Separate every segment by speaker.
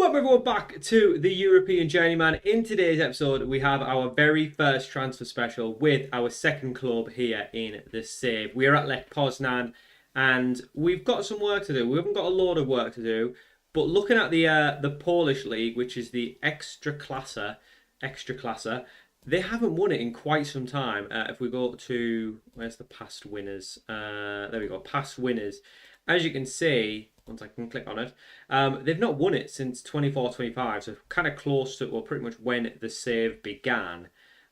Speaker 1: Welcome everyone back to the European Journeyman. In today's episode, we have our very first transfer special with our second club here in the Save. We are at Lech Poznan, and we've got some work to do. We haven't got a lot of work to do, but looking at the Polish league, which is the Ekstraklasa, they haven't won it in quite some time. If we go to where's the past winners? There we go, past winners. As you can see, once I can click on it, they've not won it since 24-25, so kind of close to, well, pretty much when the Save began.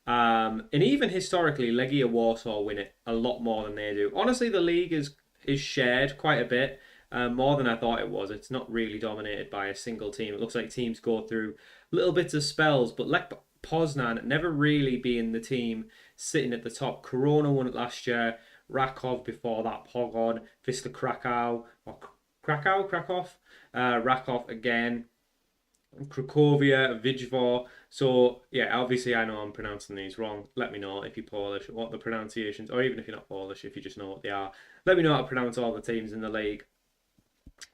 Speaker 1: And even historically, Legia Warsaw win it a lot more than they do. Honestly, the league is shared quite a bit, more than I thought it was. It's not really dominated by a single team. It looks like teams go through little bits of spells, but Lech Poznan never really being the team sitting at the top. Corona won it last year, Rakov before that, Pogon, Wisla Krakow, or Krakow, Rakov again, Cracovia, Wijvor. So yeah, obviously I know I'm pronouncing these wrong. Let me know if you're Polish, what the pronunciations, or even if you're not Polish, if you just know what they are. Let me know how to pronounce all the teams in the league.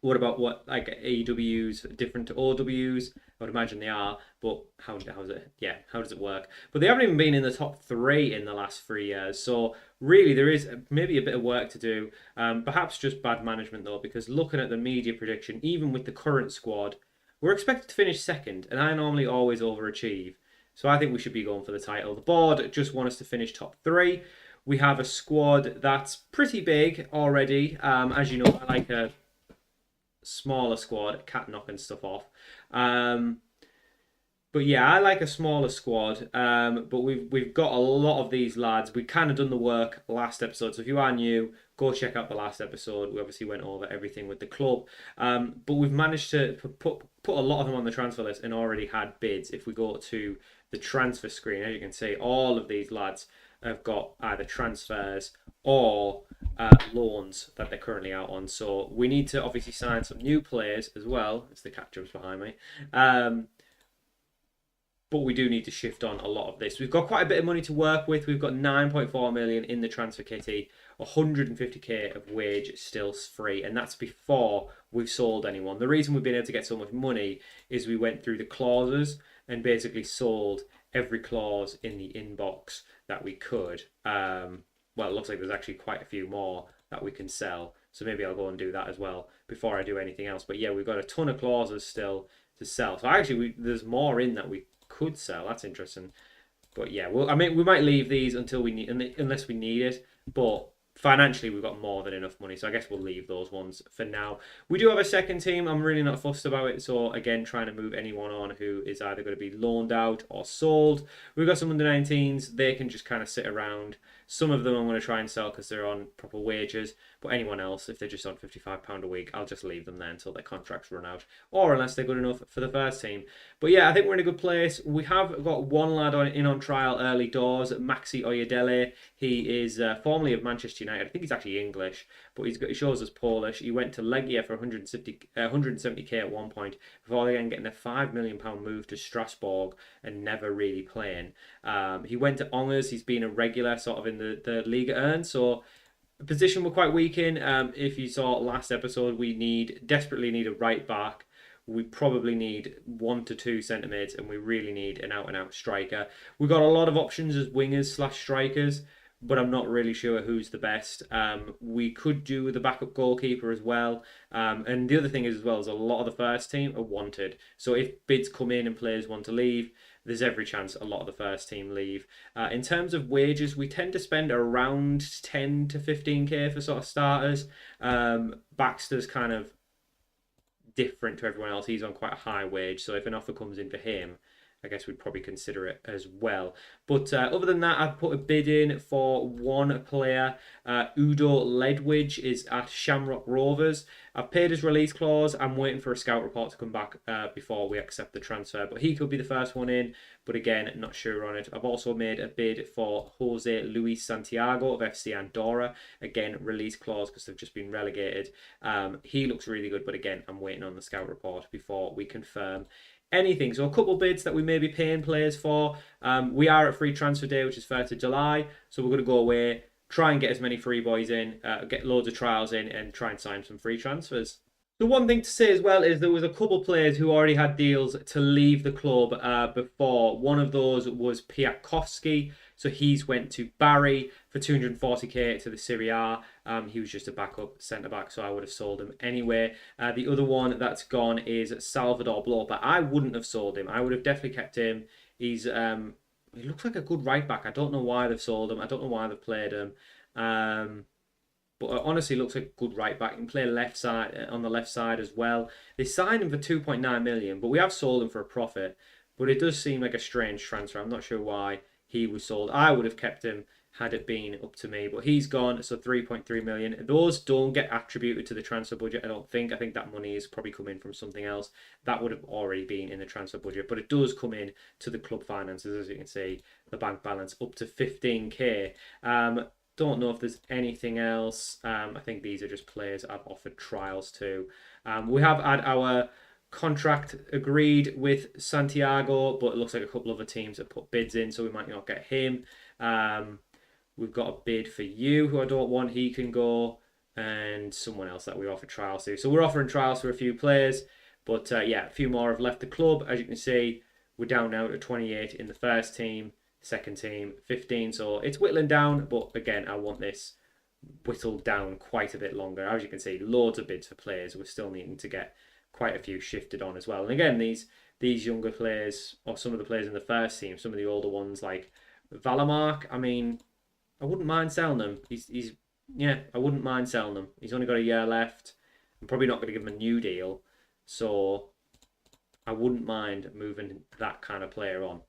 Speaker 1: What about what like AWs different to OWs? I would imagine they are, but how's it? Yeah, how does it work? But they haven't even been in the top 3 in the last 3 years. So really, there is maybe a bit of work to do. Perhaps just bad management though, because looking at the media prediction, even with the current squad, we're expected to finish second, and I normally always overachieve. So I think we should be going for the title. The board just want us to finish top 3. We have a squad that's pretty big already. As you know, I like a smaller squad, cat knocking stuff off. But yeah, I like a smaller squad. But we've got a lot of these lads. We kind of done the work last episode. So if you are new, go check out the last episode. We obviously went over everything with the club. But we've managed to put a lot of them on the transfer list and already had bids. If we go to the transfer screen, as you can see, all of these lads have got either transfers or loans that they're currently out on. So we need to obviously sign some new players as well. It's the cat jumps behind me. But we do need to shift on a lot of this. We've got quite a bit of money to work with. We've got 9.4 million in the transfer kitty, 150k of wage still free, and that's before we've sold anyone. The reason we've been able to get so much money is we went through the clauses and basically sold every clause in the inbox that we could. Well, it looks like there's actually quite a few more that we can sell. So maybe I'll go and do that as well before I do anything else. But yeah, we've got a ton of clauses still to sell. So actually, there's more in that we could sell. That's interesting. But yeah, well, I mean, we might leave these until we need, unless we need it. But financially, we've got more than enough money. So I guess we'll leave those ones for now. We do have a second team. I'm really not fussed about it. So again, trying to move anyone on who is either going to be loaned out or sold. We've got some under 19s. They can just kind of sit around. Some of them I'm going to try and sell because they're on proper wages. But anyone else, if they're just on £55 a week, I'll just leave them there until their contracts run out. Or unless they're good enough for the first team. But yeah, I think we're in a good place. We have got one lad on trial early doors, Maxi Oyedele. He is formerly of Manchester United. I think he's actually English, but he shows us Polish. He went to Legia for 170k at one point before again getting a £5 million move to Strasbourg and never really playing. He went to Angers. He's been a regular sort of in the Liga Earn, so a position we're quite weak in. If you saw last episode, we desperately need a right back. We probably need 1 to 2 centre mids, and we really need an out-and-out striker. We've got a lot of options as wingers/strikers, but I'm not really sure who's the best. We could do the backup goalkeeper as well. And the other thing is as well is a lot of the first team are wanted. So if bids come in and players want to leave, there's every chance a lot of the first team leave. In terms of wages, we tend to spend around 10 to 15k for sort of starters. Baxter's kind of different to everyone else. He's on quite a high wage, so if an offer comes in for him, I guess we'd probably consider it as well. But other than that, I've put a bid in for one player. Udo Ledwidge is at Shamrock Rovers. I've paid his release clause. I'm waiting for a scout report to come back before we accept the transfer. But he could be the first one in. But again, not sure on it. I've also made a bid for Jose Luis Santiago of FC Andorra. Again, release clause because they've just been relegated. He looks really good. But again, I'm waiting on the scout report before we confirm anything. So a couple bids that we may be paying players for. We are at free transfer day, which is 1st of July. So we're going to go away, try and get as many free boys in, get loads of trials in, and try and sign some free transfers. The one thing to say as well is there was a couple of players who already had deals to leave the club before. One of those was Piatkowski, so he's went to Barry for 240k to the Serie A. He was just a backup centre back, so I would have sold him anyway. The other one that's gone is Salvador Blow, but I wouldn't have sold him. I would have definitely kept him. He looks like a good right back. I don't know why they've sold him. I don't know why they've played him. But honestly looks like a good right back. He can play left side on the left side as well. They signed him for 2.9 million, but we have sold him for a profit. But it does seem like a strange transfer. I'm not sure why he was sold. I would have kept him had it been up to me, but he's gone. So 3.3 million. Those don't get attributed to the transfer budget, I don't think. I think that money is probably come in from something else. That would have already been in the transfer budget, but it does come in to the club finances, as you can see, the bank balance up to 15k. Don't know if there's anything else. I think these are just players I've offered trials to. We have had our contract agreed with Santiago, but it looks like a couple of other teams have put bids in, so we might not get him. We've got a bid for you, who I don't want. He can go, and someone else that we offer trials to. So we're offering trials for a few players, but yeah, a few more have left the club. As you can see, we're down now to 28 in the first team. Second team 15, so it's whittling down, but again I want this whittled down quite a bit longer. As you can see, loads of bids for players. We're still needing to get quite a few shifted on as well. And again, these younger players, or some of the players in the first team, some of the older ones like Valamark, I mean, I wouldn't mind selling them. He's yeah, I wouldn't mind selling them. He's only got a year left. I'm probably not going to give him a new deal, so I wouldn't mind moving that kind of player on.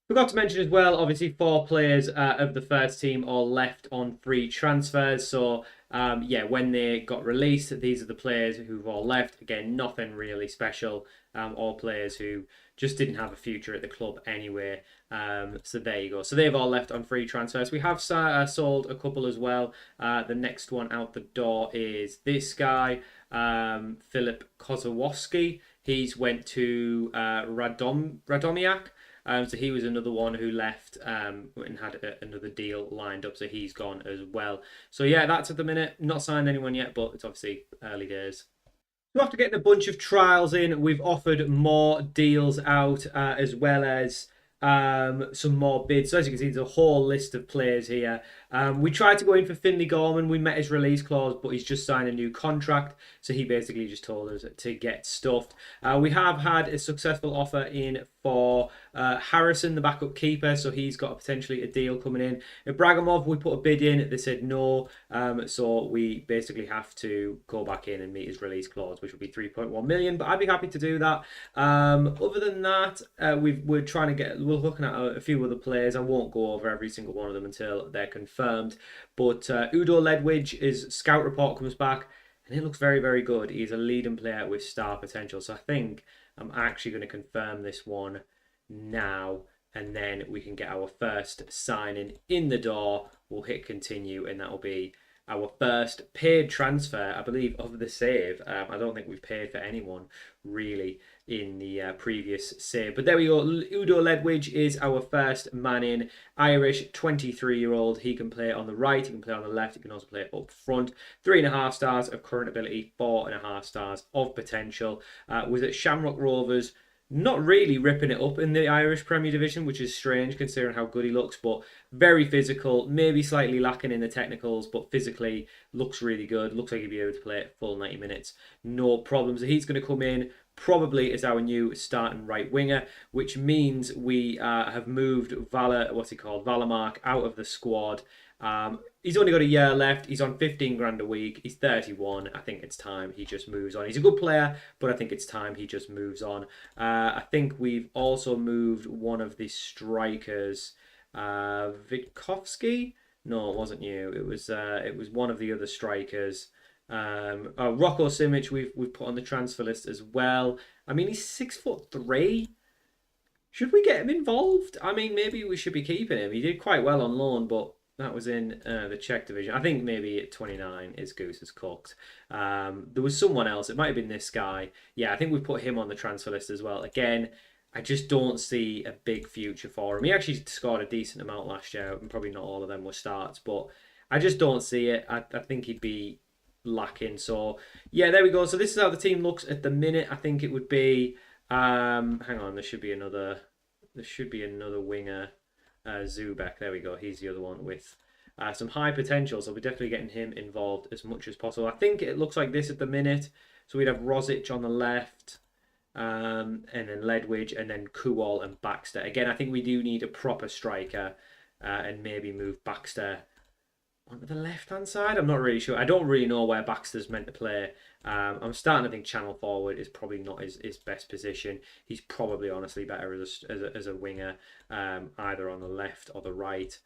Speaker 1: Forgot to mention as well, obviously 4 players of the first team are left on free transfers. So yeah, when they got released, these are the players who've all left. Again, nothing really special. All players who just didn't have a future at the club anyway. So there you go. So they've all left on free transfers. We have sold a couple as well. The next one out the door is this guy, Filip Kozłowski. He's went to Radomiak. So he was another one who left and had another deal lined up. So he's gone as well. So yeah, that's at the minute. Not signed anyone yet, but it's obviously early days. So after getting a bunch of trials in, we've offered more deals out as well as some more bids. So as you can see, there's a whole list of players here. We tried to go in for Finley Gorman. We met his release clause, but he's just signed a new contract. So he basically just told us to get stuffed. We have had a successful offer in for Harrison, the backup keeper. So he's got potentially a deal coming in. Ibrahimov, we put a bid in. They said no. So we basically have to go back in and meet his release clause, which would be 3.1 million. But I'd be happy to do that. Other than that, we're trying to get... We're looking at a few other players. I won't go over every single one of them until they're confirmed. But Udo Ledwidge, his scout report comes back, and it looks very, very good. He's a leading player with star potential. So I think I'm actually going to confirm this one now, and then we can get our first signing in the door. We'll hit continue, and that will be our first paid transfer, I believe, of the save. I don't think we've paid for anyone really in the previous save. But there we go. Udo Ledwidge is our first man in. Irish 23-year-old. He can play on the right. He can play on the left. He can also play up front. 3.5 stars of current ability. 4.5 stars of potential. Was at Shamrock Rovers. Not really ripping it up in the Irish Premier Division, which is strange considering how good he looks, but very physical, maybe slightly lacking in the technicals, but physically looks really good. Looks like he'll be able to play it full 90 minutes. No problems. So he's going to come in probably as our new starting right winger, which means we have moved Valamark out of the squad. He's only got a year left. He's on 15 grand a week. He's 31. I think it's time he just moves on. He's a good player, but I think it's time he just moves on. I think we've also moved one of the strikers, Vitkovsky. No, it wasn't you. It was one of the other strikers. Rocco Simic we've put on the transfer list as well. I mean, he's 6'3". Should we get him involved? I mean, maybe we should be keeping him. He did quite well on loan, but that was in the Czech division. I think maybe at 29 his goose is cooked. There was someone else. It might have been this guy. Yeah, I think we put him on the transfer list as well. Again, I just don't see a big future for him. He actually scored a decent amount last year, and probably not all of them were starts, but I just don't see it. I think he'd be lacking. So yeah, there we go. So this is how the team looks at the minute. I think it would be hang on, there should be another winger, Zubek. There we go. He's the other one with some high potential. So we're definitely getting him involved as much as possible. I think it looks like this at the minute. So we'd have Rosic on the left, and then Ledwidge, and then Kuol and Baxter. Again, I think we do need a proper striker, and maybe move Baxter onto the left-hand side. I'm not really sure. I don't really know where Baxter's meant to play. I'm starting to think channel forward is probably not his best position. He's probably honestly better as a winger, either on the left or the right.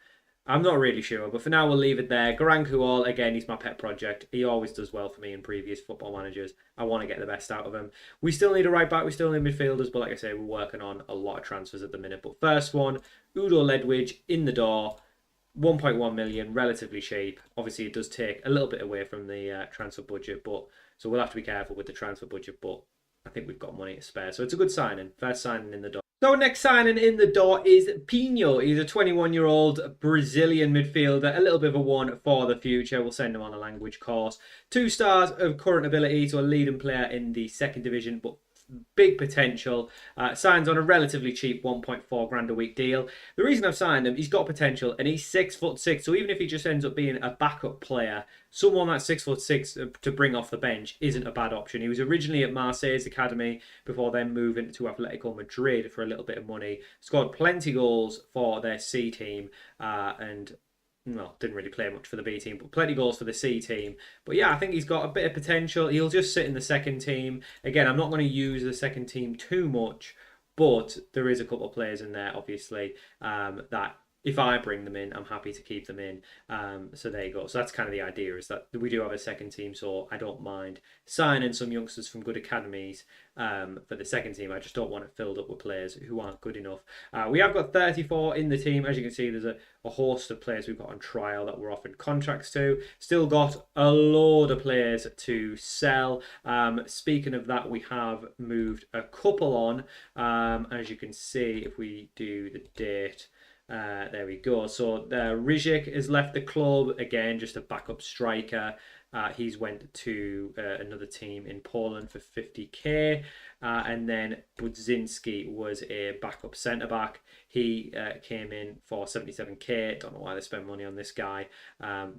Speaker 1: I'm not really sure, but for now we'll leave it there. Garang Kuol, again, he's my pet project. He always does well for me in previous Football Managers. I want to get the best out of him. We still need a right back, we still need midfielders, but like I say, we're working on a lot of transfers at the minute. But first one, Udo Ledwidge in the door. 1.1 million, relatively cheap. Obviously, it does take a little bit away from the transfer budget, but so we'll have to be careful with the transfer budget. But I think we've got money to spare, so it's a good signing. First signing in the door. So next signing in the door is Pinho. He's a 21-year-old Brazilian midfielder, a little bit of a one for the future. We'll send him on a language course. 2 stars of current ability, so a leading player in the second division, but big potential. Signs on a relatively cheap 1.4 grand a week deal. The reason I've signed him, he's got potential and he's 6'6", so even if he just ends up being a backup player, someone that's 6'6" to bring off the bench isn't a bad option. He was originally at Marseille's academy before then moving to Atletico Madrid for a little bit of money. Scored plenty goals for their C team, and well, didn't really play much for the B team, but plenty goals for the C team. But yeah, I think he's got a bit of potential. He'll just sit in the second team. Again, I'm not going to use the second team too much, but there is a couple of players in there, obviously, that if I bring them in, I'm happy to keep them in. So there you go. So that's kind of the idea, is that we do have a second team, so I don't mind signing some youngsters from good academies for the second team. I just don't want it filled up with players who aren't good enough. We have got 34 in the team. As you can see, there's a host of players we've got on trial that we're offering contracts to. Still got a load of players to sell. Speaking of that, we have moved a couple on. As you can see, if we do the date, there we go. So Rizik has left the club. Again, just a backup striker. He's went to another team in Poland for 50k. And then Budzinski was a backup centre-back. He came in for 77k. Don't know why they spent money on this guy.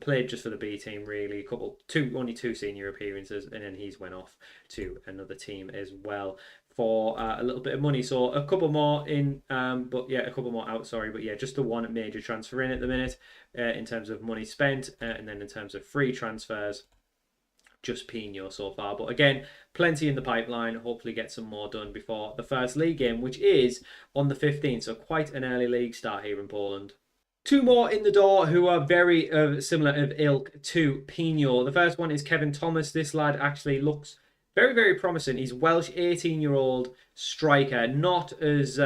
Speaker 1: Played just for the B team, really. Only two senior appearances, and then he's went off to another team as well for a little bit of money. So a couple more in, but yeah, a couple more out, sorry. But yeah, just the one major transfer in at the minute in terms of money spent, and then in terms of free transfers, just Pinho so far. But again, plenty in the pipeline. Hopefully get some more done before the first league game, which is on the 15th. So quite an early league start here in Poland. 2 more in the door who are very similar of ilk to Pinho. The first one is Kevin Thomas. This lad actually looks very, very promising. He's Welsh, 18-year-old striker. Not as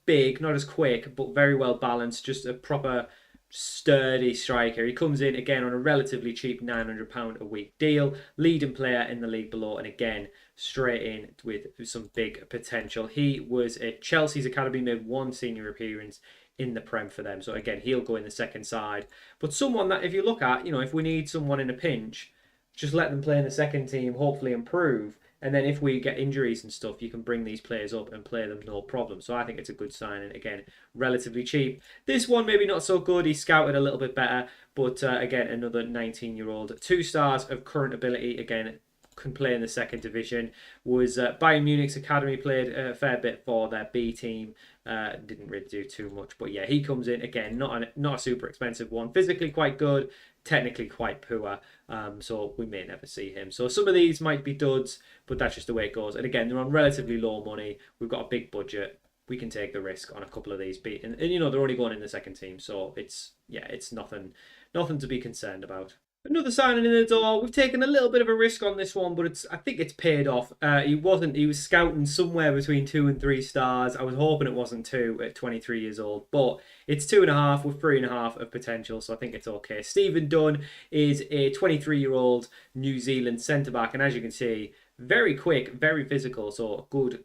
Speaker 1: big, not as quick, but very well balanced. Just a proper sturdy striker. He comes in again on a relatively cheap £900 a week deal. Leading player in the league below, and again straight in with some big potential. He was at Chelsea's academy, made 1 senior appearance in the Prem for them. So again, he'll go in the second side. But someone that, if you look at, if we need someone in a pinch, just let them play in the second team, hopefully improve. And then if we get injuries and stuff, you can bring these players up and play them no problem. So I think it's a good signing. Again, relatively cheap. This one maybe not so good. He's scouted a little bit better. But again, another 19-year-old. 2 stars of current ability. Again, can play in the second division. Was Bayern Munich's academy, played a fair bit for their B team. Didn't really do too much. But yeah, he comes in. Again, not a super expensive one. Physically quite good. Technically quite poor, so we may never see him. So some of these might be duds, but that's just the way it goes. And again, they're on relatively low money. We've got a big budget. We can take the risk on a couple of these. And they're only going in the second team, so it's nothing to be concerned about. Another signing in the door. We've taken a little bit of a risk on this one, but I think it's paid off. He was scouting somewhere between 2 and 3 stars. I was hoping it wasn't 2 at 23 years old, but it's 2.5 with 3.5 of potential, so I think it's okay. Stephen Dunn is a 23-year-old New Zealand centre-back, and as you can see, very quick, very physical, so good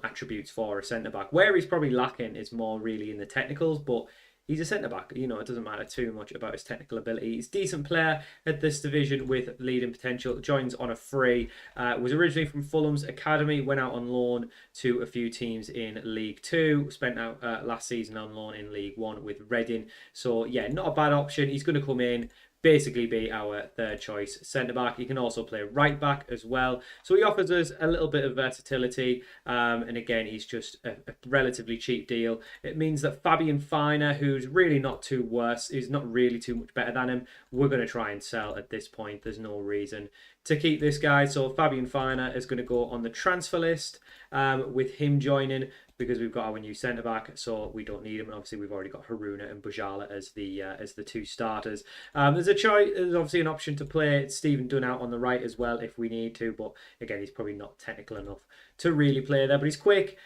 Speaker 1: attributes for a centre-back. Where he's probably lacking is more really in the technicals, but he's a centre-back. You know, it doesn't matter too much about his technical ability. He's a decent player at this division with leading potential. Joins on a free. Was originally from Fulham's academy, went out on loan to a few teams in League Two. Spent out last season on loan in League One with Reading. So yeah, not a bad option. He's going to come in, basically be our third choice centre back. He can also play right back as well. So he offers us a little bit of versatility. And again, he's just a relatively cheap deal. It means that Fabian Finer, who's really not too worse, is not really too much better than him, we're going to try and sell at this point. There's no reason to keep this guy. So Fabian Finer is going to go on the transfer list with him joining, because we've got our new centre back, so we don't need him. And obviously, we've already got Haruna and Bujala as the two starters. There's a choice. There's obviously an option to play Stephen Dunn out on the right as well if we need to. But again, he's probably not technical enough to really play there. But he's quick.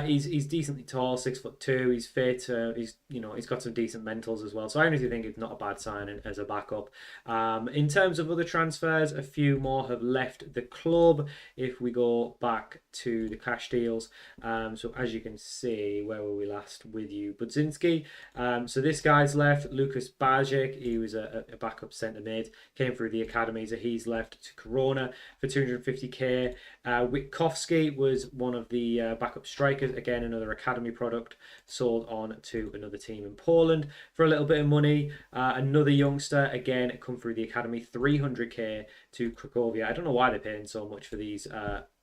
Speaker 1: He's decently tall, 6'2". He's fit. He's got some decent mentals as well. So I honestly think it's not a bad signing as a backup. In terms of other transfers, a few more have left the club. If we go back to the cash deals, so as you can see, where were we last with you? Budzinski. So this guy's left. Lucas Bajic, he was a backup centre mid, came through the academy, so he's left to Corona for 250k. Witkowski was one of the backup strikers, again another academy product, sold on to another team in Poland for a little bit of money. Another youngster, again come through the academy, 300k to Cracovia. I don't know why they're paying so much for these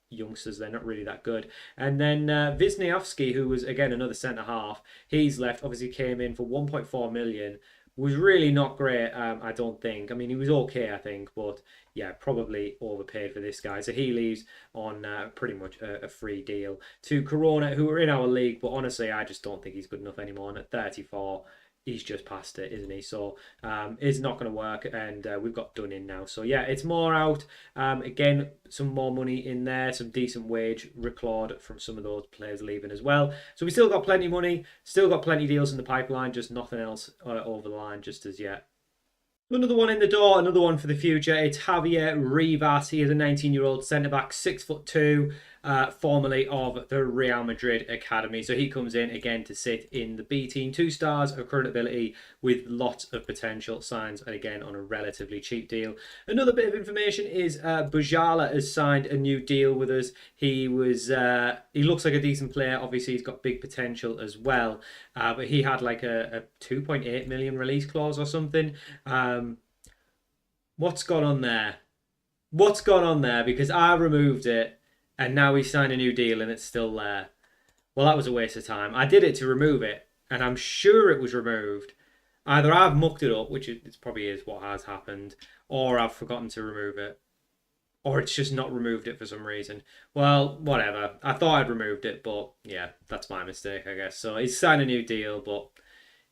Speaker 1: youngsters. They're not really that good. And then Wisniewski, who was again another centre half, he's left. Obviously came in for 1.4 million. Was really not great, I don't think. I mean, he was okay, I think, but yeah, probably overpaid for this guy. So he leaves on pretty much a free deal to Corona, who are in our league, but honestly, I just don't think he's good enough anymore. And at 34, he's just past it, isn't he? So it's not going to work, and we've got Dunn in now. So yeah, it's more out. Again, some more money in there, some decent wage reclawed from some of those players leaving as well. So we still got plenty of money, still got plenty of deals in the pipeline, just nothing else over the line just as yet. Another one in the door, another one for the future. It's Javier Rivas. He is a 19-year-old centre-back, 6'2", formerly of the Real Madrid Academy. So he comes in again to sit in the B team. 2 stars of current ability with lots of potential, signs, and again on a relatively cheap deal. Another bit of information is Bujala has signed a new deal with us. He looks like a decent player. Obviously, he's got big potential as well. But he had like a 2.8 million release clause or something. What's gone on there? What's gone on there? Because I removed it and now he's signed a new deal and it's still there. Well, that was a waste of time. I did it to remove it and I'm sure it was removed. Either I've mucked it up, which it probably is what has happened, or I've forgotten to remove it. Or it's just not removed it for some reason. Well, whatever. I thought I'd removed it, but yeah, that's my mistake, I guess. So he's signed a new deal, but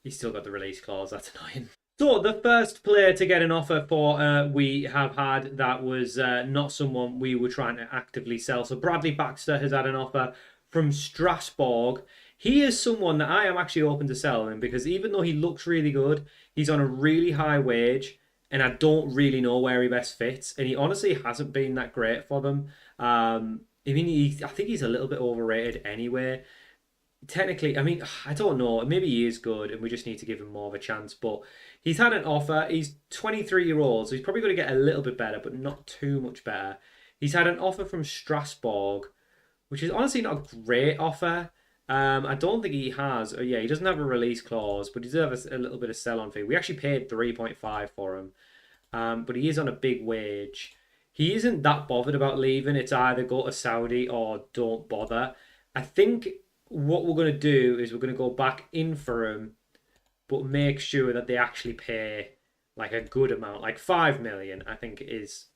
Speaker 1: he's still got the release clause. That's annoying. So the first player to get an offer for we have had that was not someone we were trying to actively sell. So Bradley Baxter has had an offer from Strasbourg. He is someone that I am actually open to selling because even though he looks really good, he's on a really high wage and I don't really know where he best fits. And he honestly hasn't been that great for them. I think he's a little bit overrated anyway. Technically, I mean, I don't know. Maybe he is good and we just need to give him more of a chance. But he's had an offer. He's 23-year-old, so he's probably going to get a little bit better, but not too much better. He's had an offer from Strasbourg, which is honestly not a great offer. I don't think he has. He doesn't have a release clause, but he does have a little bit of sell-on fee. We actually paid 3.5 for him, but he is on a big wage. He isn't that bothered about leaving. It's either go to Saudi or don't bother. I think what we're going to do is we're going to go back in for him, but make sure that they actually pay like a good amount, like 5 million. I think is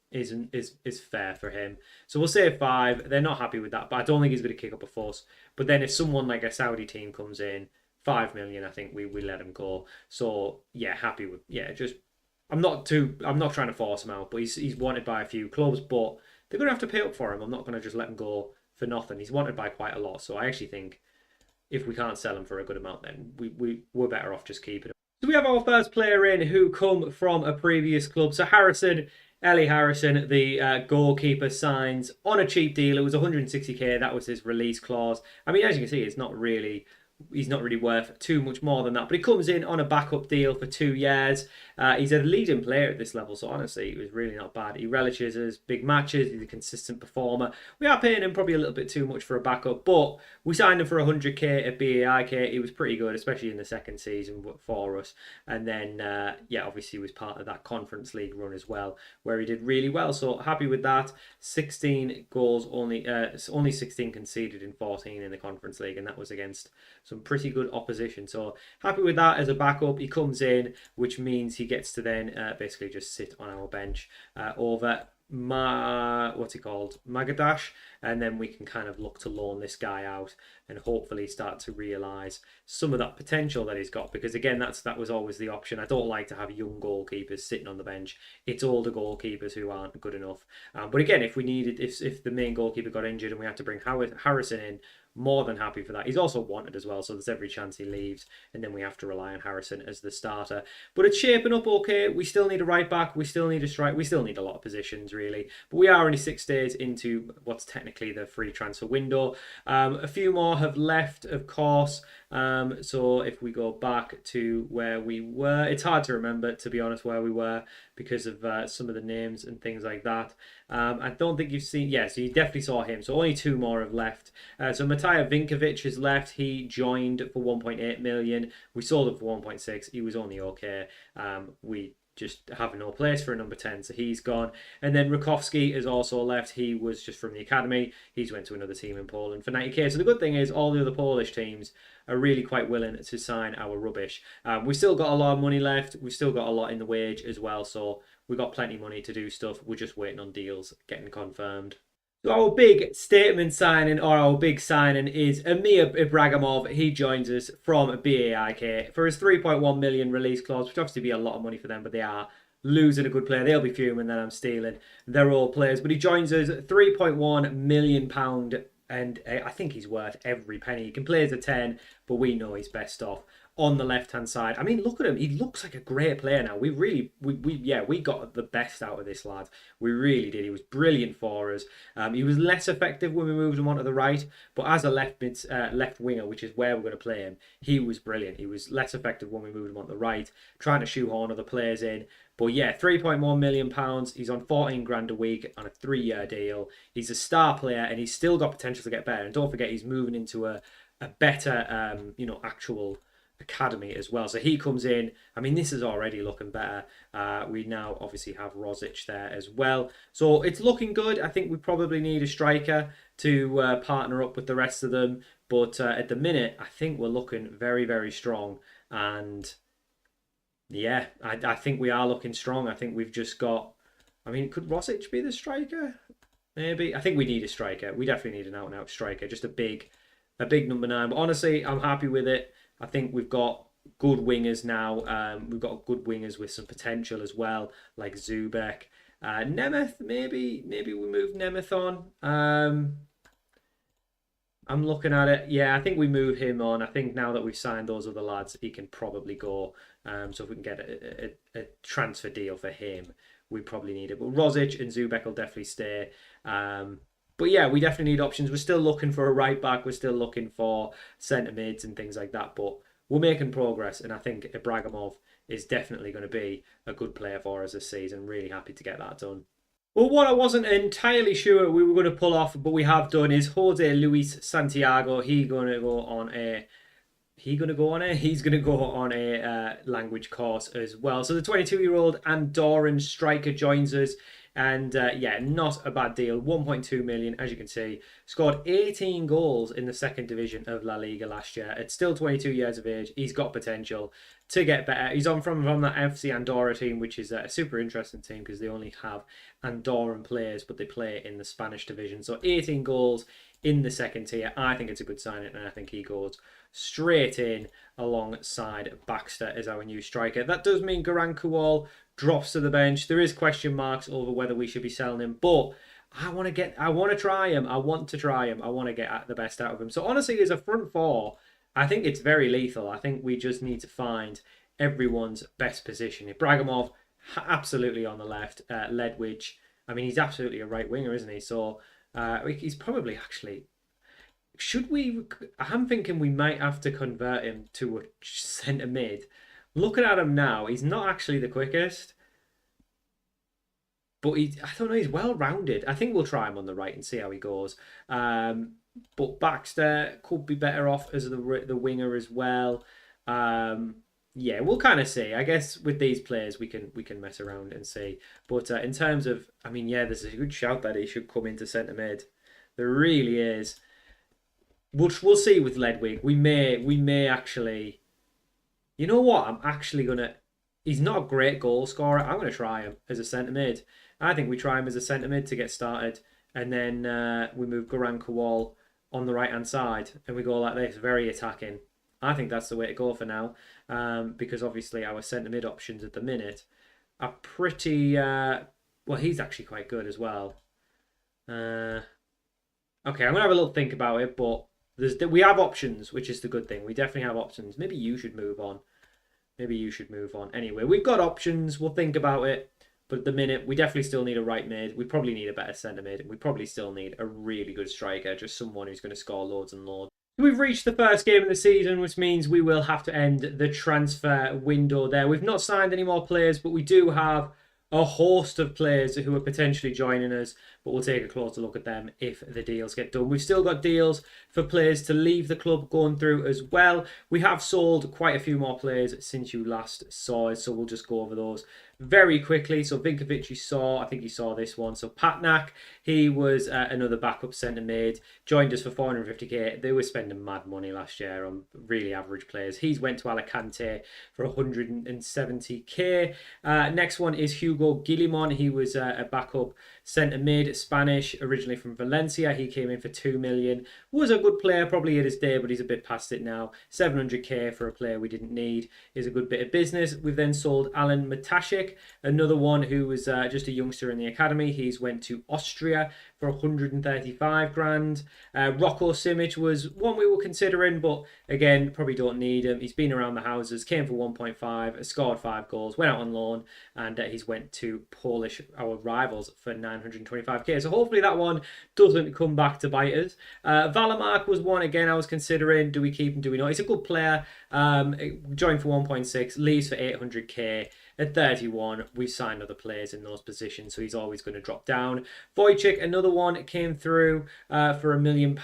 Speaker 1: fair for him. So we'll say 5. They're not happy with that, but I don't think he's going to kick up a fuss. But then if someone like a Saudi team comes in, 5 million, I think we let him go. So yeah, happy with just. I'm not trying to force him out, but he's wanted by a few clubs, but they're going to have to pay up for him. I'm not going to just let him go for nothing. He's wanted by quite a lot, so I actually think if we can't sell him for a good amount, then we're better off just keeping him. So we have our first player in who come from a previous club. So Ellie Harrison, the goalkeeper, signs on a cheap deal. It was 160k. That was his release clause. I mean, as you can see, it's not really he's not really worth too much more than that. But he comes in on a backup deal for 2 years. He's a leading player at this level, so honestly, it was really not bad. He relishes his big matches. He's a consistent performer. We are paying him probably a little bit too much for a backup, but we signed him for 100k at BAIK. He was pretty good, especially in the second season for us. And then, obviously, he was part of that Conference League run as well, where he did really well. So happy with that. 16 goals, only 16 conceded in 14 in the Conference League, and that was against some pretty good opposition. So happy with that as a backup. He comes in, which means he gets to then basically just sit on our bench over Magadash, and then we can kind of look to loan this guy out and hopefully start to realise some of that potential that he's got, because again, that was always the option. I don't like to have young goalkeepers sitting on the bench. It's older goalkeepers who aren't good enough. But again, if the main goalkeeper got injured and we had to bring Harrison in, more than happy for that. He's also wanted as well, so there's every chance he leaves, and then we have to rely on Harrison as the starter. But it's shaping up okay. We still need a right back. We still need a strike. We still need a lot of positions, really. But we are only 6 days into what's technically the free transfer window. A few more have left, of course. So if we go back to where we were, it's hard to remember, to be honest, where we were because of some of the names and things like that. I don't think you've seen... so you definitely saw him. So only 2 more have left. So Matija Vinkovic has left. He joined for 1.8 million. We sold him for 1.6. He was only okay. We just have no place for a number 10, so he's gone. And then Rakowski has also left. He was just from the academy. He's went to another team in Poland for 90k. So the good thing is all the other Polish teams are really quite willing to sign our rubbish. We've still got a lot of money left. We've still got a lot in the wage as well, so we've got plenty of money to do stuff. We're just waiting on deals getting confirmed. So our big statement signing, or our big signing, is Amir Ibragimov. He joins us from BAIK for his 3.1 million release clause, which obviously be a lot of money for them, but they are losing a good player. They'll be fuming that I'm stealing their old players. But he joins us, £3.1 million, and I think he's worth every penny. He can play as a 10, but we know he's best off on the left-hand side. I mean, look at him. He looks like a great player now. We got the best out of this lad. We really did. He was brilliant for us. He was less effective when we moved him onto the right, but as a left winger, which is where we're going to play him, he was brilliant. He was less effective when we moved him onto the right, trying to shoehorn other players in. But yeah, £3.1 million. He's on 14 grand a week on a 3-year deal. He's a star player, and he's still got potential to get better. And don't forget, he's moving into a better, actual academy as well. So he comes in. I mean, this is already looking better. We now obviously have Rosic there as well. So it's looking good. I think we probably need a striker to partner up with the rest of them. But at the minute, I think we're looking very, very strong. And yeah, I think we are looking strong. I think we've just got... I mean, could Rosic be the striker? Maybe. I think we need a striker. We definitely need an out-and-out striker. Just a big number 9. But honestly, I'm happy with it. I think we've got good wingers now. We've got good wingers with some potential as well, like Zubek. Nemeth, maybe we move Nemeth on. I'm looking at it. Yeah, I think we move him on. I think now that we've signed those other lads, he can probably go. So if we can get a transfer deal for him, we probably need it. But Rosic and Zubek will definitely stay. But yeah, we definitely need options. We're still looking for a right back. We're still looking for centre mids and things like that. But we're making progress. And I think Ibragimov is definitely going to be a good player for us this season. Really happy to get that done. Well, what I wasn't entirely sure we were going to pull off, but we have done, is Jose Luis Santiago. He's going to go on a language course as well. So the 22-year-old Andorran striker joins us. And not a bad deal. 1.2 million, as you can see. Scored 18 goals in the second division of La Liga last year. It's still 22 years of age. He's got potential to get better. He's on from that FC Andorra team, which is a super interesting team because they only have Andorran players, but they play in the Spanish division. So 18 goals in the second tier. I think it's a good signing, and I think he goes straight in alongside Baxter as our new striker. That does mean Garan Kual drops to the bench. There is question marks over whether we should be selling him, but I want to try him. I want to get the best out of him. So honestly, as a front four, I think it's very lethal. I think we just need to find everyone's best position. Ibragimov, absolutely on the left. Ledwidge, I mean, he's absolutely a right winger, isn't he? So he's probably actually... Should we? I'm thinking we might have to convert him to a centre mid. Looking at him now, he's not actually the quickest, but I don't know, he's well rounded. I think we'll try him on the right and see how he goes. But Baxter could be better off as the winger as well. Yeah, we'll kind of see. I guess with these players, we can mess around and see. But in terms of, I mean, yeah, there's a good shout that he should come into centre mid. There really is. We'll see with Ledwig. We may actually. You know what? I'm actually gonna. He's not a great goal scorer. I'm gonna try him as a centre mid. I think we try him as a centre mid to get started, and then we move Goran Kowal on the right hand side, and we go like this, very attacking. I think that's the way to go for now, because obviously our centre mid options at the minute are pretty. Well, he's actually quite good as well. Okay, I'm gonna have a little think about it, but we have options, which is the good thing. We definitely have options. Maybe you should move on. Maybe you should move on. Anyway, we've got options. We'll think about it. But at the minute, we definitely still need a right mid. We probably need a better centre mid. We probably still need a really good striker, just someone who's going to score loads and loads. We've reached the first game of the season, which means we will have to end the transfer window there. We've not signed any more players, but we do have a host of players who are potentially joining us, but we'll take a closer look at them if the deals get done. We've still got deals for players to leave the club going through as well. We have sold quite a few more players since you last saw us, so we'll just go over those very quickly. So Vinkovic, you saw, I think you saw this one. So Patnak, he was another backup centre mid, joined us for 450k. They were spending mad money last year on really average players. He's went to Alicante for 170k. Next one is Hugo Guillimon. He was a backup centre mid, Spanish, originally from Valencia. He came in for 2 million. Was a good player, probably at his day, but he's a bit past it now. 700k for a player we didn't need is a good bit of business. We've then sold Alan Matashik, another one who was just a youngster in the academy. He's went to Austria for 135 grand. Rocco Simic was one we were considering, but again, probably don't need him. He's been around the houses, came for 1.5, scored 5 goals, went out on loan, and he's went to Polish, our rivals, for 925k. So hopefully that one doesn't come back to bite us. Valamark was one, again, I was considering, do we keep him, do we not? He's a good player, joined for 1.6, leaves for 800k. At 31, we signed other players in those positions, so he's always going to drop down. Wojciech, another one, came through for £1 million,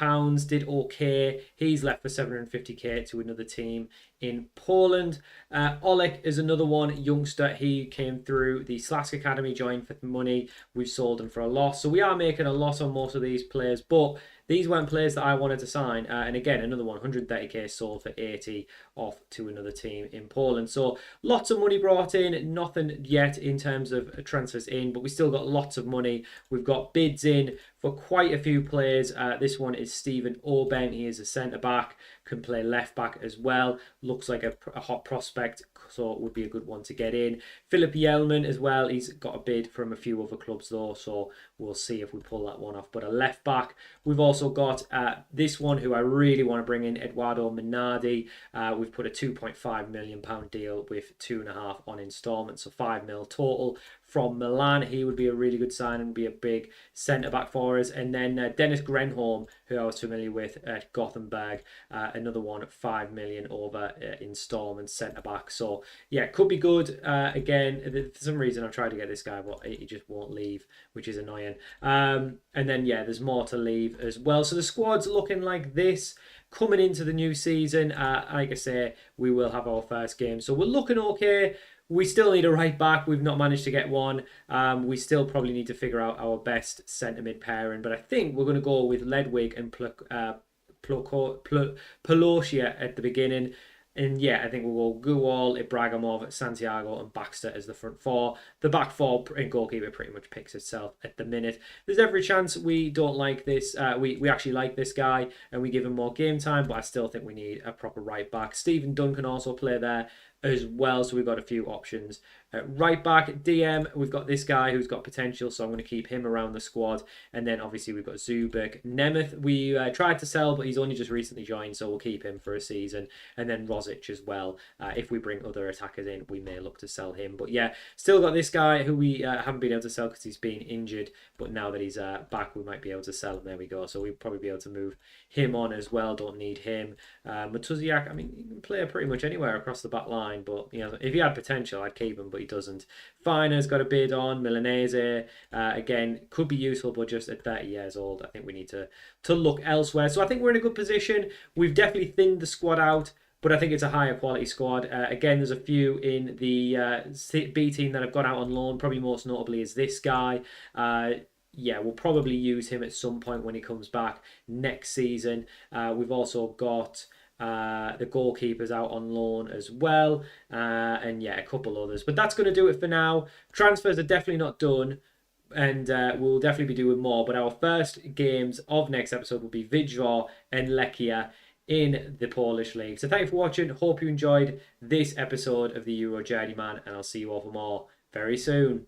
Speaker 1: did okay. He's left for 750k to another team in Poland. Oleg is another one, youngster. He came through the Slask Academy, joined for money. We've sold him for a loss. So we are making a loss on most of these players, but these weren't players that I wanted to sign. And again, another one, 130k sold for 80 off to another team in Poland. So lots of money brought in, nothing yet in terms of transfers in, but we still got lots of money. We've got bids in for quite a few players. This one is Stephen Oben. He is a centre-back, can play left-back as well. Looks like a hot prospect, so it would be a good one to get in. Philip Yelman as well. He's got a bid from a few other clubs though, so we'll see if we pull that one off. But a left-back. We've also got this one who I really want to bring in, Eduardo Minardi. We've put a £2.5 million deal with 2.5 on instalments, so 5 mil total. From Milan, he would be a really good sign and be a big centre-back for us. And then Dennis Grenholm, who I was familiar with at Gothenburg, another one, 5 million over instalments, centre-back. So, yeah, could be good. Again, for some reason I've tried to get this guy, but he just won't leave, which is annoying. And then, yeah, there's more to leave as well. So the squad's looking like this. Coming into the new season, like I say, we will have our first game. So we're looking okay. We still need a right back. We've not managed to get one. We still probably need to figure out our best centre mid pairing. But I think we're going to go with Ledwig and Pelosia at the beginning. And yeah, I think we'll go Gual, Ibrahimov, Santiago and Baxter as the front four. The back four and goalkeeper pretty much picks itself at the minute. There's every chance we don't like this. We actually like this guy and we give him more game time, but I still think we need a proper right back. Stephen Dunn can also play there. as well. So we've got a few options. Right back, DM, we've got this guy who's got potential, so I'm going to keep him around the squad. And then obviously we've got Zubik. Nemeth, we tried to sell, but he's only just recently joined, so we'll keep him for a season. And then Rosic as well. If we bring other attackers in, we may look to sell him. But yeah, still got this guy who we haven't been able to sell because he's been injured. But now that he's back, we might be able to sell him. There we go. So we'll probably be able to move him on as well. Don't need him. Matuziak, I mean, he can play pretty much anywhere across the back line. But you know, if he had potential, I'd keep him, but he doesn't. Finer's got a bid on. Milanese, again, could be useful, but just at 30 years old, I think we need to look elsewhere. So I think we're in a good position. We've definitely thinned the squad out, but I think it's a higher quality squad. Again, there's a few in the B team that have gone out on loan. Probably most notably is this guy. Yeah, we'll probably use him at some point when he comes back next season. We've also got the goalkeepers out on loan as well. And yeah, a couple others. But that's going to do it for now. Transfers are definitely not done. And we'll definitely be doing more. But our first games of next episode will be Wiedź and Lechia in the Polish League. So thank you for watching. Hope you enjoyed this episode of the Euro Journeyman. And I'll see you all for more very soon.